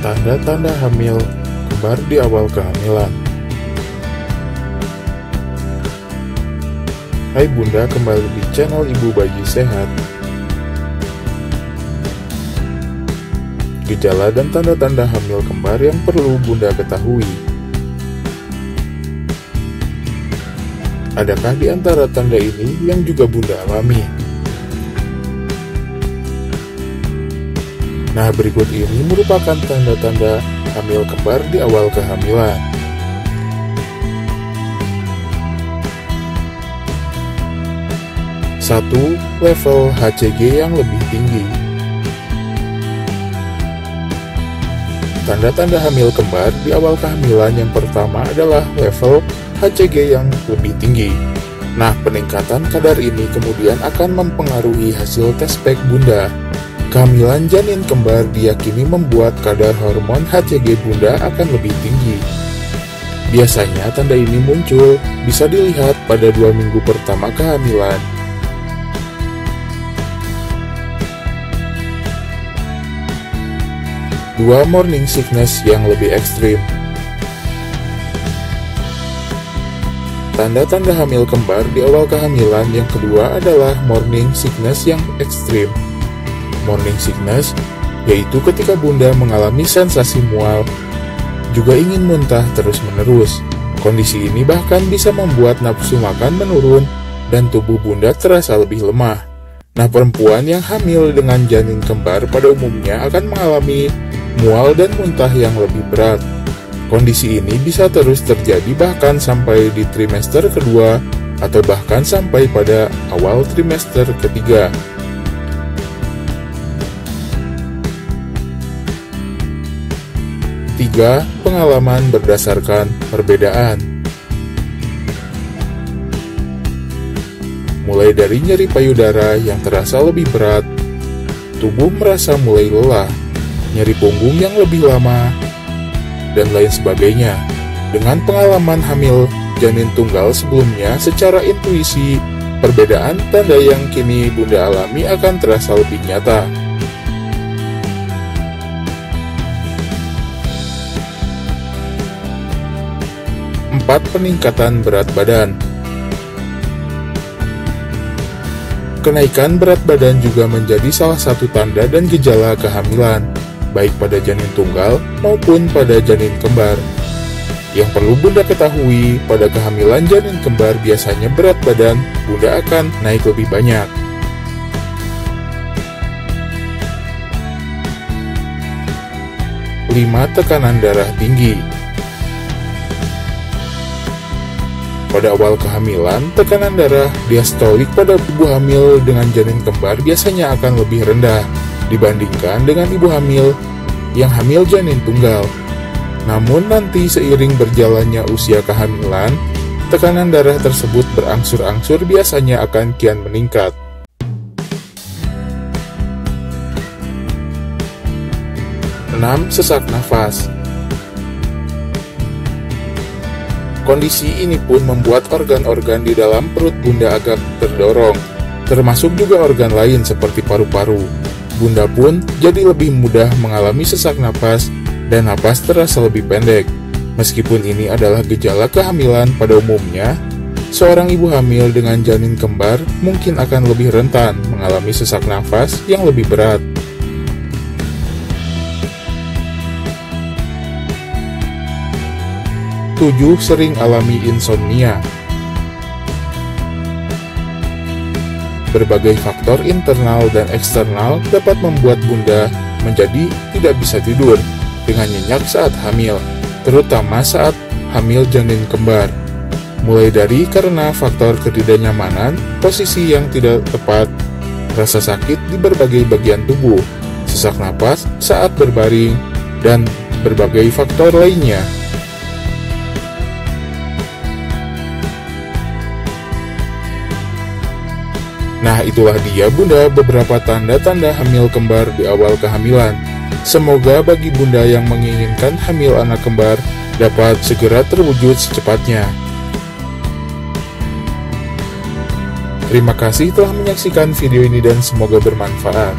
Tanda-tanda hamil kembar di awal kehamilan. Hai Bunda, kembali di channel Ibu Bayi Sehat. Gejala dan tanda-tanda hamil kembar yang perlu Bunda ketahui. Adakah di antara tanda ini yang juga Bunda alami? Nah, berikut ini merupakan tanda-tanda hamil kembar di awal kehamilan. Satu, level HCG yang lebih tinggi. Tanda-tanda hamil kembar di awal kehamilan yang pertama adalah level HCG yang lebih tinggi. Nah, peningkatan kadar ini kemudian akan mempengaruhi hasil tes pack Bunda. Kehamilan janin kembar diyakini membuat kadar hormon HCG Bunda akan lebih tinggi. Biasanya tanda ini muncul bisa dilihat pada 2 minggu pertama kehamilan. 2. Morning sickness yang lebih ekstrim. Tanda-tanda hamil kembar di awal kehamilan yang kedua adalah morning sickness yang ekstrim. Morning sickness yaitu ketika Bunda mengalami sensasi mual, juga ingin muntah terus-menerus. Kondisi ini bahkan bisa membuat nafsu makan menurun dan tubuh Bunda terasa lebih lemah. Nah, perempuan yang hamil dengan janin kembar pada umumnya akan mengalami mual dan muntah yang lebih berat. Kondisi ini bisa terus terjadi bahkan sampai di trimester kedua atau bahkan sampai pada awal trimester ketiga. 3. Pengalaman berdasarkan perbedaan. Mulai dari nyeri payudara yang terasa lebih berat, tubuh merasa mulai lelah, nyeri punggung yang lebih lama, dan lain sebagainya. Dengan pengalaman hamil janin tunggal sebelumnya, secara intuisi, perbedaan tanda yang kini Bunda alami akan terasa lebih nyata. 4. Peningkatan berat badan. Kenaikan berat badan juga menjadi salah satu tanda dan gejala kehamilan, baik pada janin tunggal maupun pada janin kembar. Yang perlu Bunda ketahui, pada kehamilan janin kembar biasanya berat badan Bunda akan naik lebih banyak. 5. Tekanan darah tinggi. Pada awal kehamilan, tekanan darah diastolik pada ibu hamil dengan janin kembar biasanya akan lebih rendah dibandingkan dengan ibu hamil yang hamil janin tunggal. Namun nanti seiring berjalannya usia kehamilan, tekanan darah tersebut berangsur-angsur biasanya akan kian meningkat. 6. Sesak nafas. Kondisi ini pun membuat organ-organ di dalam perut Bunda agak terdorong, termasuk juga organ lain seperti paru-paru. Bunda pun jadi lebih mudah mengalami sesak napas dan napas terasa lebih pendek. Meskipun ini adalah gejala kehamilan pada umumnya, seorang ibu hamil dengan janin kembar mungkin akan lebih rentan mengalami sesak nafas yang lebih berat. 7. Sering alami insomnia. Berbagai faktor internal dan eksternal dapat membuat Bunda menjadi tidak bisa tidur dengan nyenyak saat hamil, terutama saat hamil janin kembar. Mulai dari karena faktor ketidaknyamanan, posisi yang tidak tepat, rasa sakit di berbagai bagian tubuh, sesak napas saat berbaring, dan berbagai faktor lainnya. Nah, itulah dia Bunda beberapa tanda-tanda hamil kembar di awal kehamilan. Semoga bagi Bunda yang menginginkan hamil anak kembar dapat segera terwujud secepatnya. Terima kasih telah menyaksikan video ini dan semoga bermanfaat.